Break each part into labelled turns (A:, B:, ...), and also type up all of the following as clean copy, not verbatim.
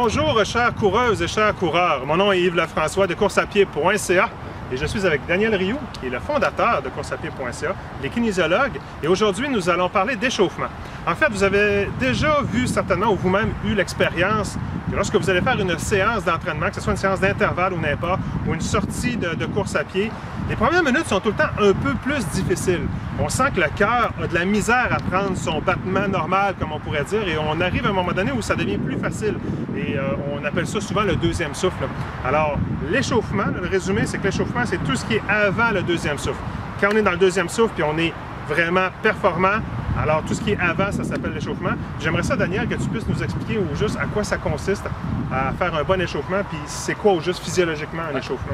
A: Bonjour chères coureuses et chers coureurs, mon nom est Yves Lefrançois de coursapied.ca et je suis avec Daniel Rioux, qui est le fondateur de coursapied.ca, les kinésiologues, et aujourd'hui nous allons parler d'échauffement. En fait, vous avez déjà vu certainement ou vous-même eu l'expérience que lorsque vous allez faire une séance d'entraînement, que ce soit une séance d'intervalle ou n'importe, ou une sortie de course à pied, les premières minutes sont tout le temps un peu plus difficiles. On sent que le cœur a de la misère à prendre son battement normal, comme on pourrait dire, et on arrive à un moment donné où ça devient plus facile. Et on appelle ça souvent le deuxième souffle. Alors, l'échauffement, le résumé, c'est que l'échauffement, c'est tout ce qui est avant le deuxième souffle. Quand on est dans le deuxième souffle, puis on est vraiment performant, alors tout ce qui est avant, ça s'appelle l'échauffement. J'aimerais ça, Daniel, que tu puisses nous expliquer au juste à quoi ça consiste à faire un bon échauffement, puis c'est quoi au juste physiologiquement un échauffement.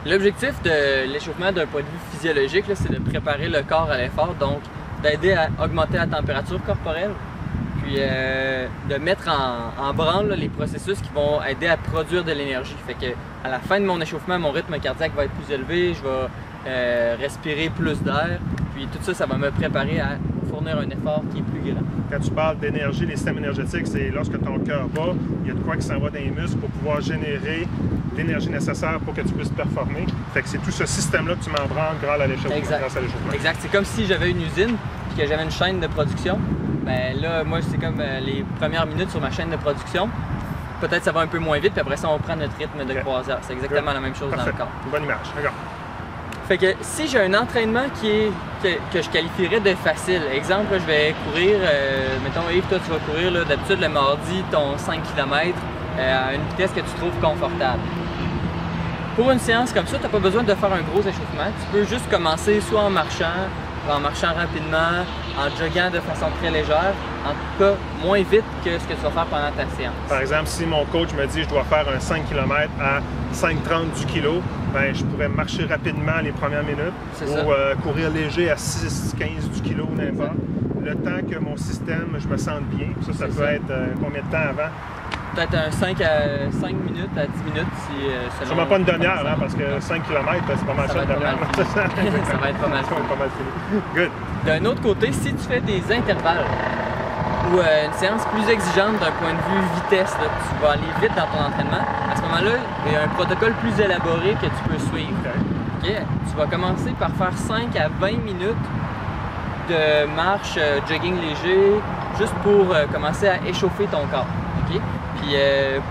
B: L'objectif de l'échauffement d'un point de vue physiologique, c'est de préparer le corps à l'effort, donc d'aider à augmenter la température corporelle, puis de mettre en branle les processus qui vont aider à produire de l'énergie. Fait que à la fin de mon échauffement, mon rythme cardiaque va être plus élevé, je vais respirer plus d'air, puis tout ça, ça va me préparer à fournir un effort qui est plus grand.
A: Quand tu parles d'énergie, les systèmes énergétiques, c'est lorsque ton cœur bat, il y a de quoi qui s'en va dans les muscles pour pouvoir générer l'énergie nécessaire pour que tu puisses performer. Fait que c'est tout ce système-là que tu m'embranles grâce à l'échauffement.
B: Exact. C'est comme si j'avais une usine et que j'avais une chaîne de production. Ben là, moi, c'est comme les premières minutes sur ma chaîne de production. Peut-être ça va un peu moins vite, puis après ça, on prend notre rythme de croisière. C'est exactement la même chose dans le corps.
A: Une bonne image. D'accord.
B: Fait que si j'ai un entraînement que je qualifierais de facile, exemple, je vais courir, mettons Yves, toi tu vas courir d'habitude le mardi ton 5 km à une vitesse que tu trouves confortable. Pour une séance comme ça, tu n'as pas besoin de faire un gros échauffement, tu peux juste commencer soit en marchant rapidement, en joguant de façon très légère, en tout cas moins vite que ce que tu vas faire pendant ta séance.
A: Par exemple, si mon coach me dit que je dois faire un 5 km à 5,30 du kilo, ben, je pourrais marcher rapidement les premières minutes ou courir léger à 6,15 du kilo ou n'importe. Le temps que mon système, je me sente bien. Ça peut être combien de temps avant?
B: Peut-être un 5 minutes à 10 minutes si
A: sûrement pas une demi-heure, hein, parce que 5 km, c'est pas mal ça, une demi-heure.
B: Ça va être pas mal
A: fini. Good.
B: D'un autre côté, si tu fais des intervalles ou une séance plus exigeante d'un point de vue vitesse, là, tu vas aller vite dans ton entraînement, à ce moment-là, il y a un protocole plus élaboré que tu peux suivre. Okay. Tu vas commencer par faire 5 à 20 minutes de marche, jogging léger, juste pour commencer à échauffer ton corps. Okay? Puis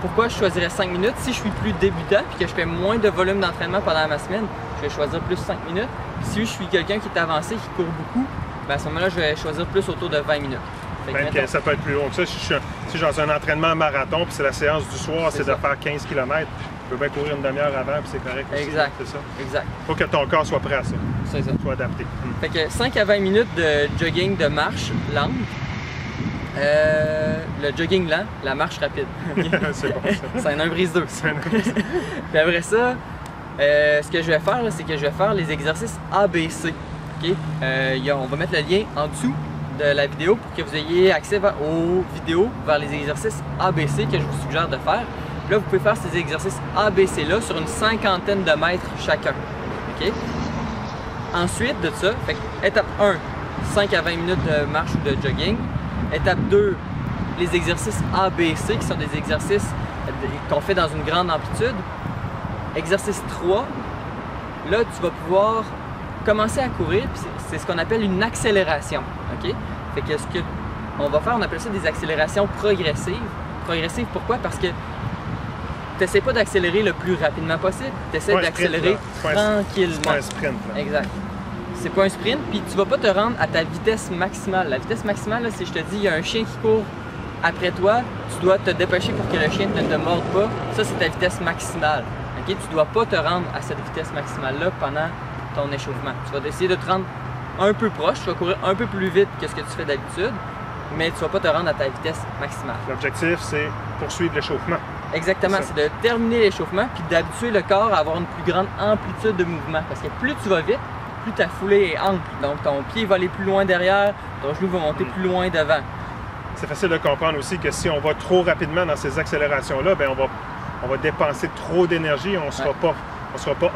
B: pourquoi je choisirais 5 minutes? Si je suis plus débutant et que je fais moins de volume d'entraînement pendant ma semaine, je vais choisir plus 5 minutes. Puis si je suis quelqu'un qui est avancé, qui court beaucoup, ben à ce moment-là, je vais choisir plus autour de 20 minutes.
A: Que ça peut être plus long que ça. Si j'ai un entraînement marathon, puis c'est la séance du soir, c'est de faire 15 km, je peux bien courir une demi-heure avant, puis c'est correct aussi.
B: Exact.
A: C'est ça.
B: Exact.
A: Faut que ton corps soit prêt à ça.
B: C'est ça.
A: Soit adapté.
B: Fait que 5 à 20 minutes de jogging de marche lente. Le jogging lent, la marche rapide.
A: C'est bon ça.
B: C'est un brise-deux. Puis après ça, ce que je vais faire, c'est que je vais faire les exercices ABC. Okay? On va mettre le lien en dessous de la vidéo pour que vous ayez accès aux vidéos vers les exercices ABC que je vous suggère de faire. Puis là, vous pouvez faire ces exercices ABC-là sur une 50aine de mètres chacun. Okay? Ensuite de ça, étape 1, 5 à 20 minutes de marche ou de jogging. Étape 2, les exercices ABC qui sont des exercices qu'on fait dans une grande amplitude. Exercice 3, là tu vas pouvoir commencer à courir, c'est ce qu'on appelle une accélération. Okay? Fait que ce qu'on va faire, on appelle ça des accélérations progressives. Progressives, pourquoi? Parce que tu n'essaies pas d'accélérer le plus rapidement possible, tu essaies d'accélérer tranquillement.
A: C'est pas un sprint. Là.
B: Exact. C'est pas un sprint, puis tu vas pas te rendre à ta vitesse maximale. La vitesse maximale, si je te dis il y a un chien qui court après toi, tu dois te dépêcher pour que le chien ne te morde pas. Ça, c'est ta vitesse maximale. Okay? Tu dois pas te rendre à cette vitesse maximale-là pendant ton échauffement. Tu vas essayer de te rendre un peu proche, tu vas courir un peu plus vite que ce que tu fais d'habitude, mais tu vas pas te rendre à ta vitesse maximale.
A: L'objectif, c'est poursuivre l'échauffement.
B: Exactement, c'est de terminer l'échauffement puis d'habituer le corps à avoir une plus grande amplitude de mouvement. Parce que plus tu vas vite, plus ta foulée est ample. Donc ton pied va aller plus loin derrière, ton genou va monter plus loin devant.
A: C'est facile de comprendre aussi que si on va trop rapidement dans ces accélérations-là, ben on va dépenser trop d'énergie, on ne sera pas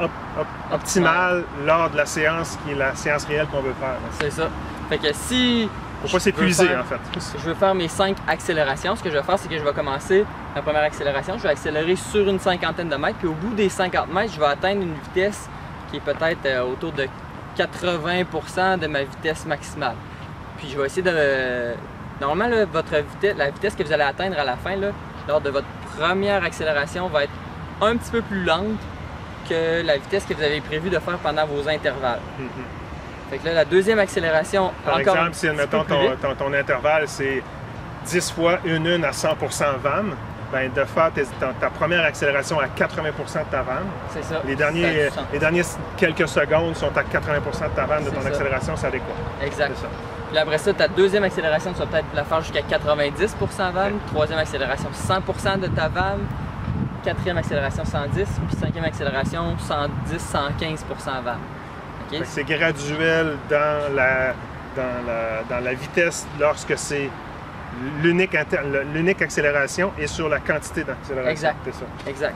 A: optimal lors de la séance qui est la séance réelle qu'on veut faire.
B: C'est ça. Fait que si
A: Faut pas s'épuiser, en fait.
B: Je veux faire mes 5 accélérations. Ce que je vais faire, c'est que je vais commencer ma première accélération. Je vais accélérer sur une cinquantaine de mètres. Puis au bout des 50 mètres, je vais atteindre une vitesse qui est peut-être autour de 80% de ma vitesse maximale. Puis je vais essayer de... Normalement, là, la vitesse que vous allez atteindre à la fin, là, lors de votre première accélération, va être un petit peu plus lente que la vitesse que vous avez prévu de faire pendant vos intervalles. Fait que là, la deuxième accélération,
A: par exemple, si admettons ton intervalle, c'est 10 fois une à 100% VAM, ben, de faire ta première accélération à 80% de ta VAM.
B: C'est ça.
A: Les derniers quelques secondes sont à 80% de ta VAM de ton accélération, c'est adéquat.
B: Exact. Puis après ça, ta deuxième accélération, tu vas peut-être la faire jusqu'à 90% VAM. Troisième accélération, 100% de ta VAM. Quatrième accélération, 110. Puis cinquième accélération, 110-115% VAM. Okay?
A: C'est graduel dans la vitesse lorsque c'est l'unique accélération et sur la quantité d'accélération.
B: Exact.
A: C'est ça.
B: Exact.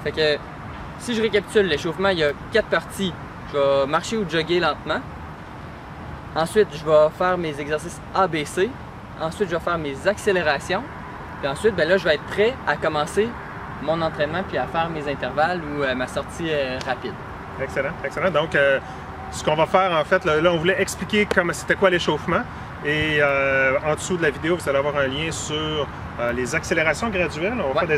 B: Fait que si je récapitule l'échauffement, il y a 4 parties. Je vais marcher ou jogger lentement. Ensuite, je vais faire mes exercices ABC. Ensuite, je vais faire mes accélérations. Puis ensuite, ben là, je vais être prêt à commencer mon entraînement puis à faire mes intervalles ou ma sortie rapide.
A: Excellent, excellent. Donc, ce qu'on va faire, en fait, là, on voulait expliquer c'était quoi l'échauffement. Et en dessous de la vidéo, vous allez avoir un lien sur les accélérations graduelles. On va faire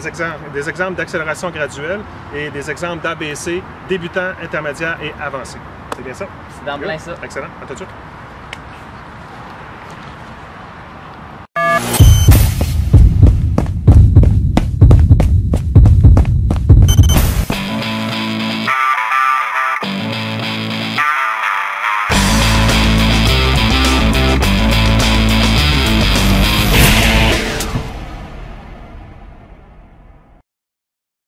A: des exemples d'accélération graduelle et des exemples d'ABC, débutant, intermédiaire et avancé. C'est bien ça?
B: C'est dans plein ça.
A: Excellent. À tout de suite.